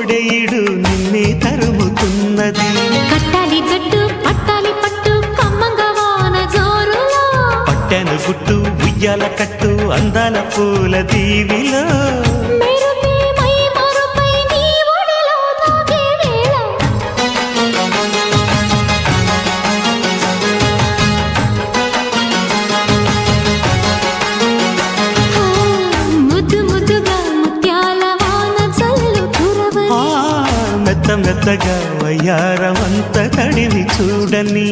కోడెయిడు నిన్నే తరుముతున్నది. కట్టాలి జట్టు పట్టాలి పట్టు కమ్మంగా వాన జోరులో, పట్టెను గుట్టు ఉయ్యాల కట్టు అందాల పూల దీవిలో. మెరుపే మై మరుపై నీ ఒడిలో తాగే వేళ, ముద్దు ముద్దుగా ముత్యాల వాన చల్లు కురవని, మెత్త మెత్తగా వయ్యారమంత తడివి చూడని.